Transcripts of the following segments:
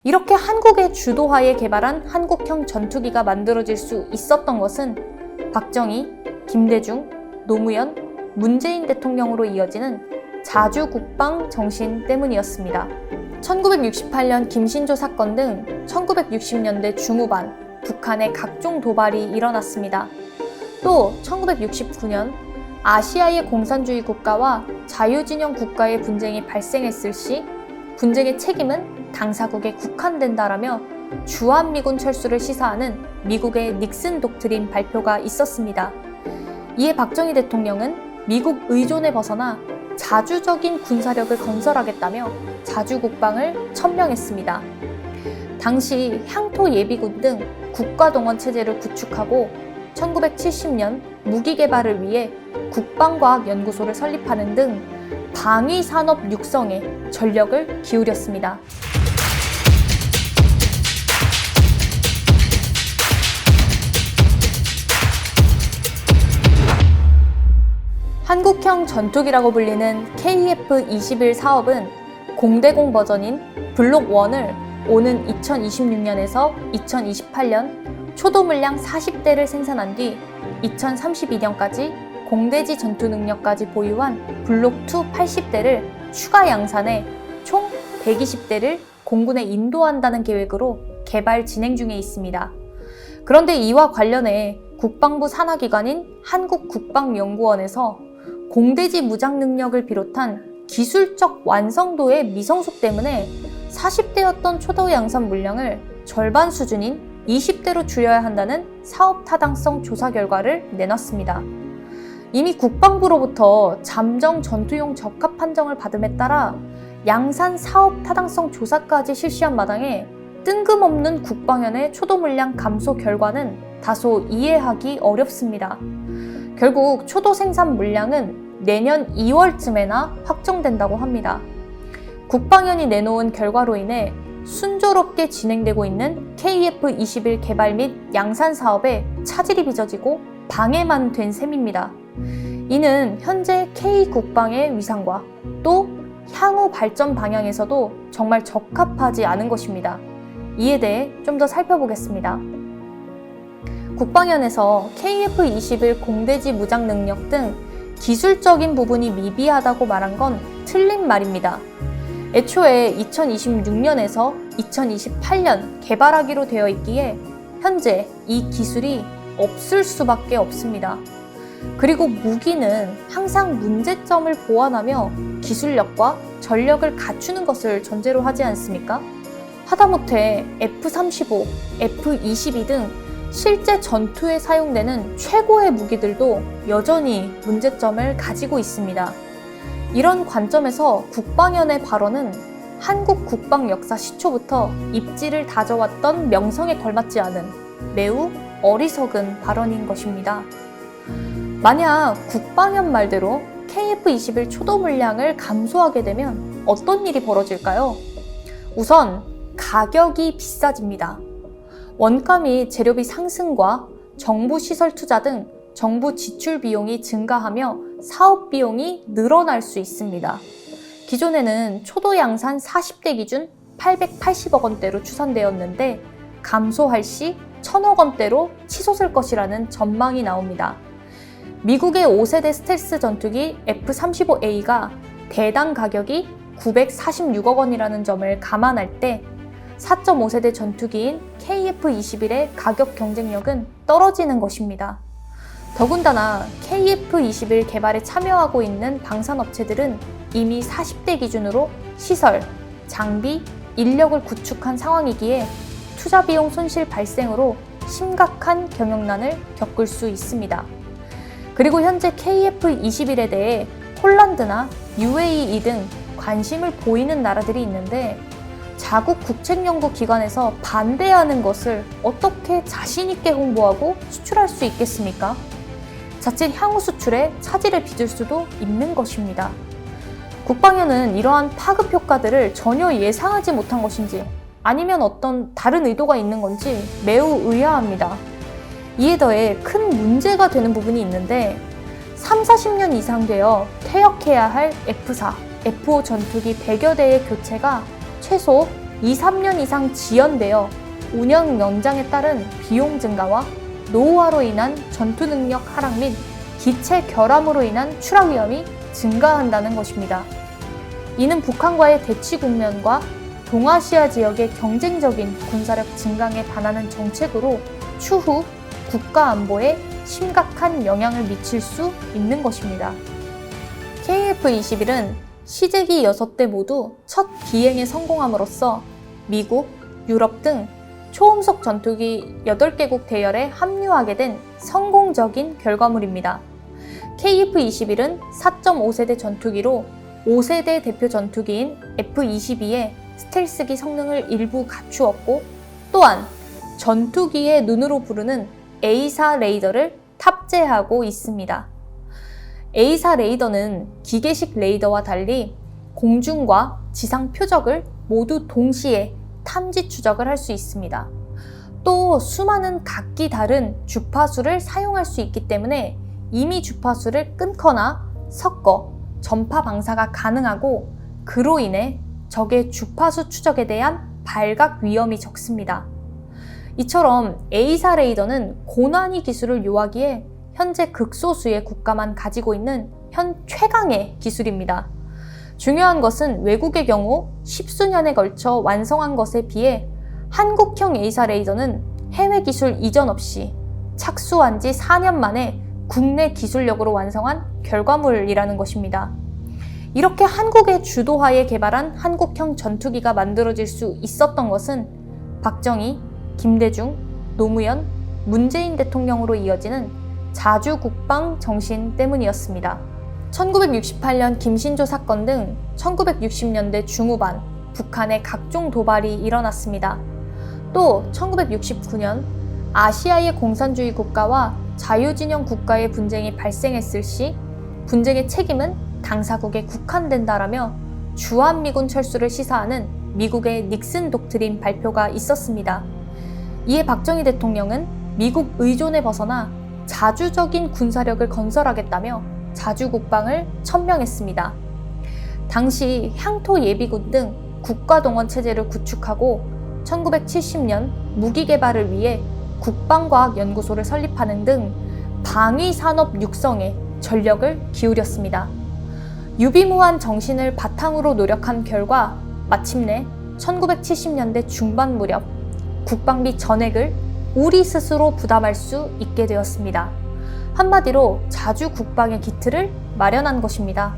이렇게 한국의 주도하에 개발한 한국형 전투기가 만들어질 수 있었던 것은 박정희, 김대중, 노무현, 문재인 대통령으로 이어지는 자주국방 정신 때문이었습니다. 1968년 김신조 사건 등 1960년대 중후반 북한의 각종 도발이 일어났습니다. 또 1969년 아시아의 공산주의 국가와 자유진영 국가의 분쟁이 발생했을 시 분쟁의 책임은 당사국에 국한된다라며 주한미군 철수를 시사하는 미국의 닉슨 독트린 발표가 있었습니다. 이에 박정희 대통령은 미국 의존에 벗어나 자주적인 군사력을 건설하겠다며 자주국방을 천명했습니다. 당시 향토예비군 등 국가동원 체제를 구축하고 1970년 무기 개발을 위해 국방과학연구소를 설립하는 등 방위산업 육성에 전력을 기울였습니다. 한국형 전투기라고 불리는 KF-21 사업은 공대공 버전인 블록1을 오는 2026년에서 2028년 초도 물량 40대를 생산한 뒤 2032년까지 공대지 전투 능력까지 보유한 블록2 80대를 추가 양산해 총 120대를 공군에 인도한다는 계획으로 개발 진행 중에 있습니다. 그런데 이와 관련해 국방부 산하기관인 한국국방연구원에서 공대지 무장 능력을 비롯한 기술적 완성도의 미성숙 때문에 40대였던 초도 양산 물량을 절반 수준인 20대로 줄여야 한다는 사업 타당성 조사 결과를 내놨습니다. 이미 국방부로부터 잠정 전투용 적합 판정을 받음에 따라 양산 사업 타당성 조사까지 실시한 마당에 뜬금없는 국방연의 초도 물량 감소 결과는 다소 이해하기 어렵습니다. 결국 초도 생산 물량은 내년 2월쯤에나 확정된다고 합니다. 국방연이 내놓은 결과로 인해 순조롭게 진행되고 있는 KF-21 개발 및 양산 사업에 차질이 빚어지고 방해만 된 셈입니다. 이는 현재 K국방의 위상과 또 향후 발전 방향에서도 정말 적합하지 않은 것입니다. 이에 대해 좀 더 살펴보겠습니다. 국방연에서 KF-21 공대지 무장 능력 등 기술적인 부분이 미비하다고 말한 건 틀린 말입니다. 애초에 2026년에서 2028년 개발하기로 되어 있기에 현재 이 기술이 없을 수밖에 없습니다. 그리고 무기는 항상 문제점을 보완하며 기술력과 전력을 갖추는 것을 전제로 하지 않습니까? 하다못해 F-35, F-22 등 실제 전투에 사용되는 최고의 무기들도 여전히 문제점을 가지고 있습니다. 이런 관점에서 국방연의 발언은 한국 국방 역사 시초부터 입지를 다져왔던 명성에 걸맞지 않은 매우 어리석은 발언인 것입니다. 만약 국방연 말대로 KF-21 초도 물량을 감소하게 되면 어떤 일이 벌어질까요? 우선 가격이 비싸집니다. 원가 및 재료비 상승과 정부 시설 투자 등 정부 지출 비용이 증가하며 사업 비용이 늘어날 수 있습니다. 기존에는 초도 양산 40대 기준 880억 원대로 추산되었는데 감소할 시 1000억 원대로 치솟을 것이라는 전망이 나옵니다. 미국의 5세대 스텔스 전투기 F-35A가 대당 가격이 946억 원이라는 점을 감안할 때 4.5세대 전투기인 KF-21의 가격 경쟁력은 떨어지는 것입니다. 더군다나 KF-21 개발에 참여하고 있는 방산업체들은 이미 40대 기준으로 시설, 장비, 인력을 구축한 상황이기에 투자 비용 손실 발생으로 심각한 경영난을 겪을 수 있습니다. 그리고 현재 KF-21에 대해 폴란드나 UAE 등 관심을 보이는 나라들이 있는데 자국 국책연구기관에서 반대하는 것을 어떻게 자신있게 홍보하고 수출할 수 있겠습니까? 자칫 향후 수출에 차질을 빚을 수도 있는 것입니다. 국방연은 이러한 파급 효과들을 전혀 예상하지 못한 것인지 아니면 어떤 다른 의도가 있는 건지 매우 의아합니다. 이에 더해 큰 문제가 되는 부분이 있는데 30-40년 이상 되어 퇴역해야 할 F4, F5 전투기 100여 대의 교체가 최소 2, 3년 이상 지연되어 운영 연장에 따른 비용 증가와 노후화로 인한 전투 능력 하락 및 기체 결함으로 인한 추락 위험이 증가한다는 것입니다. 이는 북한과의 대치 국면과 동아시아 지역의 경쟁적인 군사력 증강에 반하는 정책으로 추후 국가 안보에 심각한 영향을 미칠 수 있는 것입니다. KF-21은 시제기 6대 모두 첫 비행에 성공함으로써 미국, 유럽 등 초음속 전투기 8개국 대열에 합류하게 된 성공적인 결과물입니다. KF-21은 4.5세대 전투기로 5세대 대표 전투기인 F-22의 스텔스기 성능을 일부 갖추었고, 또한 전투기의 눈으로 부르는 A4 레이더를 탑재하고 있습니다. A4 레이더는 기계식 레이더와 달리 공중과 지상 표적을 모두 동시에 탐지 추적을 할 수 있습니다. 또 수많은 각기 다른 주파수를 사용할 수 있기 때문에 임의 주파수를 끊거나 섞어 전파 방사가 가능하고, 그로 인해 적의 주파수 추적에 대한 발각 위험이 적습니다. 이처럼 A4 레이더는 고난이 기술을 요하기에 현재 극소수의 국가만 가지고 있는 현 최강의 기술입니다. 중요한 것은 외국의 경우 십수년에 걸쳐 완성한 것에 비해 한국형 A4 레이더는 해외 기술 이전 없이 착수한 지 4년 만에 국내 기술력으로 완성한 결과물이라는 것입니다. 이렇게 한국의 주도하에 개발한 한국형 전투기가 만들어질 수 있었던 것은 박정희, 김대중, 노무현, 문재인 대통령으로 이어지는 자주국방 정신 때문이었습니다. 1968년 김신조 사건 등 1960년대 중후반 북한의 각종 도발이 일어났습니다. 또 1969년 아시아의 공산주의 국가와 자유진영 국가의 분쟁이 발생했을 시 분쟁의 책임은 당사국에 국한된다라며 주한미군 철수를 시사하는 미국의 닉슨 독트린 발표가 있었습니다. 이에 박정희 대통령은 미국 의존에 벗어나 자주적인 군사력을 건설하겠다며 자주국방을 천명했습니다. 당시 향토 예비군 등 국가동원 체제를 구축하고 1970년 무기 개발을 위해 국방과학연구소를 설립하는 등 방위산업 육성에 전력을 기울였습니다. 유비무한 정신을 바탕으로 노력한 결과 마침내 1970년대 중반 무렵 국방비 전액을 우리 스스로 부담할 수 있게 되었습니다. 한마디로 자주국방의 기틀을 마련한 것입니다.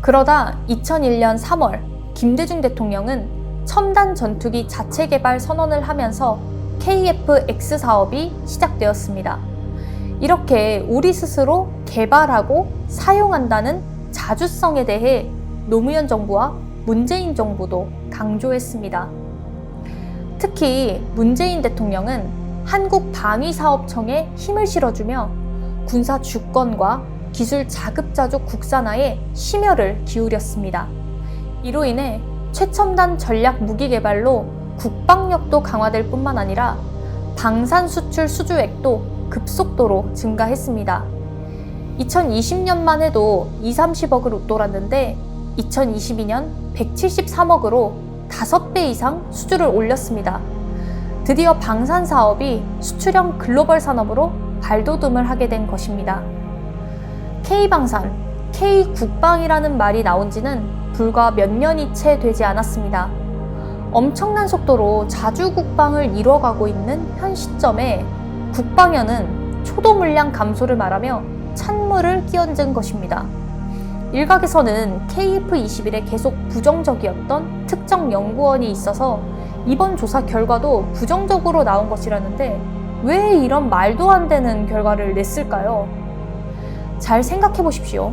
그러다 2001년 3월 김대중 대통령은 첨단 전투기 자체 개발 선언을 하면서 KF-X 사업이 시작되었습니다. 이렇게 우리 스스로 개발하고 사용한다는 자주성에 대해 노무현 정부와 문재인 정부도 강조했습니다. 특히 문재인 대통령은 한국방위사업청에 힘을 실어주며 군사 주권과 기술 자급자족 국산화에 심혈을 기울였습니다. 이로 인해 최첨단 전략 무기 개발로 국방력도 강화될 뿐만 아니라 방산 수출 수주액도 급속도로 증가했습니다. 2020년만 해도 2~30억을 웃돌았는데 2022년 173억으로 5배 이상 수주를 올렸습니다. 드디어 방산 사업이 수출형 글로벌 산업으로 발돋움을 하게 된 것입니다. K방산, K국방이라는 말이 나온 지는 불과 몇 년이 채 되지 않았습니다. 엄청난 속도로 자주국방을 이뤄가고 있는 현 시점에 국방연은 초도 물량 감소를 말하며 찬물을 끼얹은 것입니다. 일각에서는 KF-21에 계속 부정적이었던 특정 연구원이 있어서 이번 조사 결과도 부정적으로 나온 것이라는데 왜 이런 말도 안 되는 결과를 냈을까요? 잘 생각해 보십시오.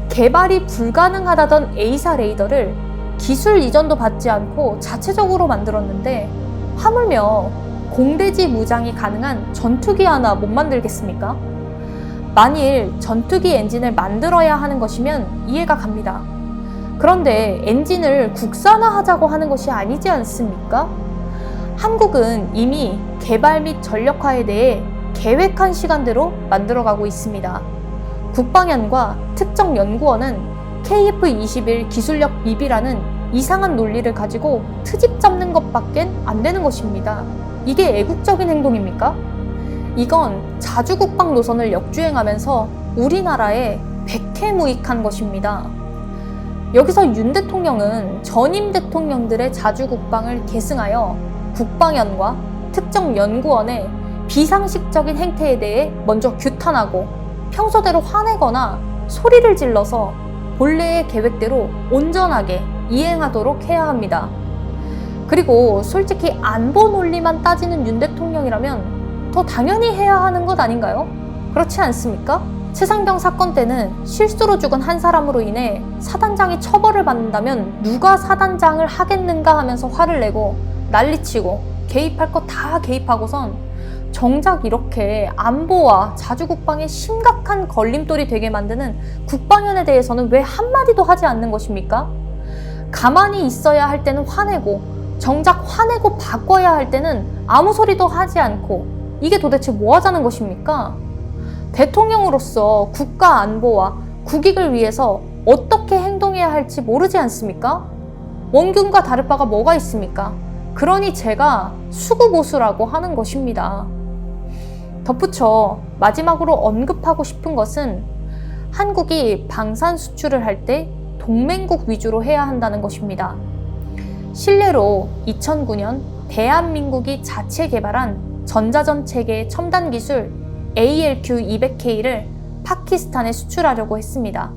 개발이 불가능하다던 A4 레이더를 기술 이전도 받지 않고 자체적으로 만들었는데 하물며 공대지 무장이 가능한 전투기 하나 못 만들겠습니까? 만일 전투기 엔진을 만들어야 하는 것이면 이해가 갑니다. 그런데 엔진을 국산화하자고 하는 것이 아니지 않습니까? 한국은 이미 개발 및 전력화에 대해 계획한 시간대로 만들어가고 있습니다. 국방연과 특정 연구원은 KF-21 기술력 미비라는 이상한 논리를 가지고 트집 잡는 것밖엔 안 되는 것입니다. 이게 애국적인 행동입니까? 이건 자주국방 노선을 역주행하면서 우리나라에 백해무익한 것입니다. 여기서 윤 대통령은 전임 대통령들의 자주국방을 계승하여 국방연과 특정 연구원의 비상식적인 행태에 대해 먼저 규탄하고 평소대로 화내거나 소리를 질러서 본래의 계획대로 온전하게 이행하도록 해야 합니다. 그리고 솔직히 안보 논리만 따지는 윤 대통령이라면 더 당연히 해야 하는 것 아닌가요? 그렇지 않습니까? 최상병 사건 때는 실수로 죽은 한 사람으로 인해 사단장이 처벌을 받는다면 누가 사단장을 하겠는가 하면서 화를 내고 난리치고 개입할 거 다 개입하고선 정작 이렇게 안보와 자주국방에 심각한 걸림돌이 되게 만드는 국방연에 대해서는 왜 한마디도 하지 않는 것입니까? 가만히 있어야 할 때는 화내고 정작 화내고 바꿔야 할 때는 아무 소리도 하지 않고 이게 도대체 뭐 하자는 것입니까? 대통령으로서 국가 안보와 국익을 위해서 어떻게 행동해야 할지 모르지 않습니까? 원균과 다를 바가 뭐가 있습니까? 그러니 제가 수구보수라고 하는 것입니다. 덧붙여 마지막으로 언급하고 싶은 것은 한국이 방산 수출을 할 때 동맹국 위주로 해야 한다는 것입니다. 실례로 2009년 대한민국이 자체 개발한 전자전 체계의 첨단 기술 ALQ200K를 파키스탄에 수출하려고 했습니다.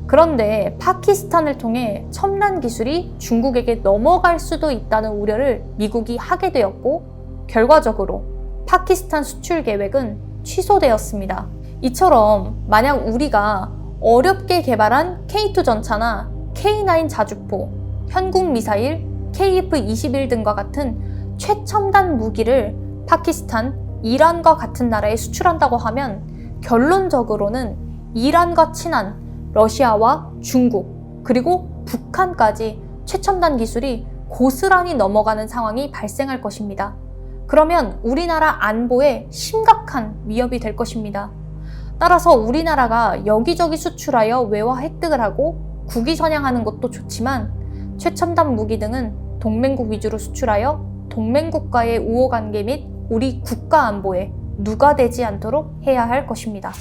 그런데 파키스탄을 통해 첨단 기술이 중국에게 넘어갈 수도 있다는 우려를 미국이 하게 되었고 결과적으로 파키스탄 수출 계획은 취소되었습니다. 이처럼 만약 우리가 어렵게 개발한 K2 전차나 K9 자주포, 현궁 미사일, KF-21 등과 같은 최첨단 무기를 파키스탄, 이란과 같은 나라에 수출한다고 하면 결론적으로는 이란과 친한 러시아와 중국, 그리고 북한까지 최첨단 기술이 고스란히 넘어가는 상황이 발생할 것입니다. 그러면 우리나라 안보에 심각한 위협이 될 것입니다. 따라서 우리나라가 여기저기 수출하여 외화 획득을 하고 국위 선양하는 것도 좋지만 최첨단 무기 등은 동맹국 위주로 수출하여 동맹국과의 우호관계 및 우리 국가 안보에 누가 되지 않도록 해야 할 것입니다.